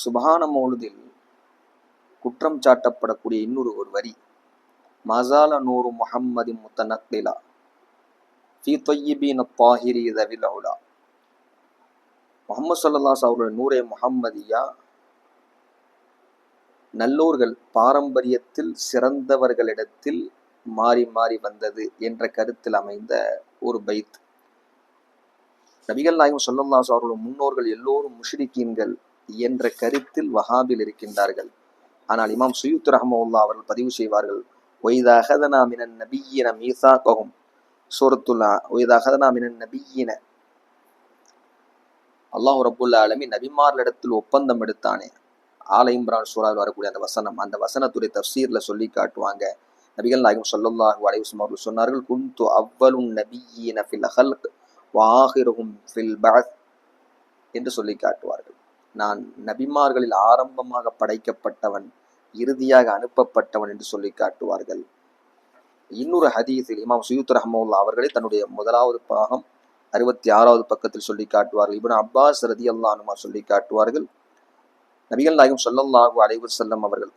சுபஹான மௌலுதில் குற்றம் சாட்டப்படக்கூடிய இன்னொரு ஒரு வரி, மசால நூறு முஹம்மதி முத்தனக்லிலா ஃபீ தொய்யிபீன தாஹிரி தவில் உலா. முஹம்மது ஸல்லல்லாஹு அவருடைய நூரே முஹம்மதியா நல்லோர்கள் பாரம்பரியத்தில் சிறந்தவர்களிடத்தில் மாறி மாறி வந்தது என்ற கருத்தில் அமைந்த ஒரு பைத். நபிகள் நாயகம் ஸல்லல்லாஹு அவர்களுடைய முன்னோர்கள் எல்லோரும் முஷ்ரிக்கீன்கள் என்ற கருத்தில் வஹாபில் இருக்கின்றார்கள். ஆனால் இமாம் சுயூத் ரஹ்மத்துல்லாஹி அவர்கள் பதிவு செய்வார்கள், ஒய்தா அஹதனா மினன் நபிய்யின மீசாகஹும், சூரத்துல் ஒய்தா அஹதனா மினன் நபிய்யின, அல்லாஹ் ரப்புல் ஆலமீன் நபிமார்களிடத்தில் ஒப்பந்தம் எடுத்தானே, ஆல இம்ரான் சூராவில் வரக்கூடிய அந்த வசனம், அந்த வசனத்துடைய தஃசீர்ல சொல்லி காட்டுவாங்க. நபிகள் நாயகம் ஸல்லல்லாஹு அலைஹி வஸல்லம் அவர்கள் சொன்னார்கள், குன்து அவ்வலுன் நபிய்யின ஃபில் ஹல்க் வ ஆகிருஹும் ஃபில் பஅத் என்று சொல்லி காட்டுவார்கள். நான் நபிமார்களில் ஆரம்பமாக படைக்கப்பட்டவன், இறுதியாக அனுப்பப்பட்டவன் என்று சொல்லி காட்டுவார்கள். இன்னொரு ஹதீஸில் இமாம் சுயூத் ரஹ்மத்துல்லாஹி அவர்களே தன்னுடைய முதலாவது பாகம் 66வது பக்கத்தில் சொல்லி காட்டுவார்கள். இப்னு அப்பாஸ் ரலியல்லாஹு அன்ஹு சொல்லி காட்டுவார்கள், நபிகள் நாயகம் ஸல்லல்லாஹு அலைஹி வஸல்லம் அவர்கள்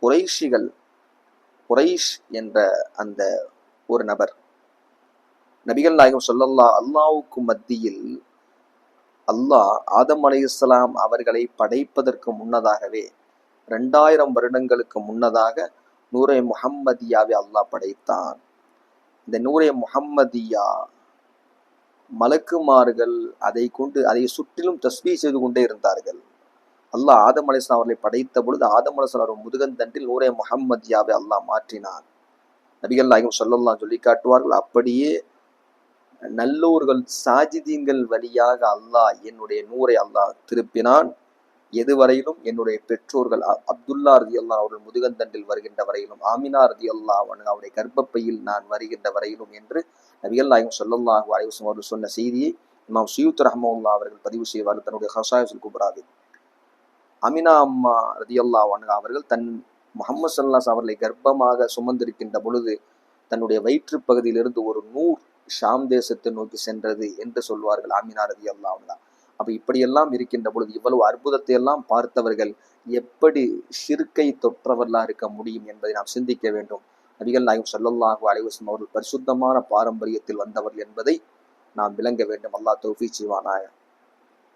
குரைஷ் என்ற அந்த ஒரு நபர், நபிகள் நாயகம் ஸல்லல்லாஹு அல்லாஹ்வுக்கு மத்தியில் அல்லாஹ் ஆதம் அலைஹிஸ்ஸலாம் அவர்களை படைப்பதற்கு முன்னதாகவே 2000 வருடங்களுக்கு முன்னதாக நூரே முஹம்மதியாவை அல்லாஹ் படைத்தான். இந்த நூரே முஹம்மதியா மலக்குமார்கள் அதை சுற்றிலும் தஸ்பீஹ் செய்து கொண்டே இருந்தார்கள். அல்லாஹ் ஆதம் அலைஹிஸ்ஸலாம் அவர்களை படைத்த பொழுது ஆதம் அலைஹிஸ்ஸலாம் முதுகந்தண்டில் நூரே முஹம்மதியாவை அல்லாஹ் மாற்றினான். நபிகள் நாயகம் ஸல்லல்லாஹு சொல்லி காட்டுவார்கள், அப்படியே நல்லோர்கள் சாஜிதீன்கள் வழியாக அல்லாஹ் என்னுடைய நூரை அல்லாஹ் திருப்பினான். எதுவரையிலும் என்னுடைய பெற்றோர்கள் அப்துல்லா ரலியல்லாஹு அவர்கள் முதுகந்தண்டில் வருகின்ற வரையிலும், ஆமினா ரலியல்லாஹு அன்ஹா அவருடைய கர்ப்பப்பையில் நான் வருகின்ற வரையிலும் என்று நபிகள் நாயகம் ஸல்லல்லாஹு அலைஹி வஸல்லம் அவர்கள் சொன்ன செய்தியை இமாம் சுயூத் ரஹ்மத்துல்லாஹி அவர்கள் பதிவு செய்வார்கள் தன்னுடைய ஹஸாயிஸுல் குப்ராவில். அமினா அம்மா ரலியல்லாஹு அன்ஹா அவர்கள் தன் முஹம்மது ஸல்லல்லாஹு அவர்களை கர்ப்பமாக சுமந்திருக்கின்ற பொழுது தன்னுடைய வயிற்று பகுதியிலிருந்து ஒரு நூர் ஷாம் தேசத்தை நோக்கி சென்றது என்று சொல்வார்கள் ஆமினா ரலியல்லாஹு அன்ஹா. அப்ப இப்படியெல்லாம் இருக்கின்ற பொழுது இவ்வளவு அற்புதத்தை எல்லாம் பார்த்தவர்கள் எப்படி ஷிர்கை தொற்றவர்களாக இருக்க முடியும் என்பதை நாம் சிந்திக்க வேண்டும். நபிகள் நாயகம் ஸல்லல்லாஹு அலைஹி வஸல்லம் அவர்கள் பரிசுத்தமான பாரம்பரியத்தில் வந்தவர்கள் என்பதை நாம் விளங்க வேண்டும். அல்லாஹ் தௌஃபீக் செய்வானாக.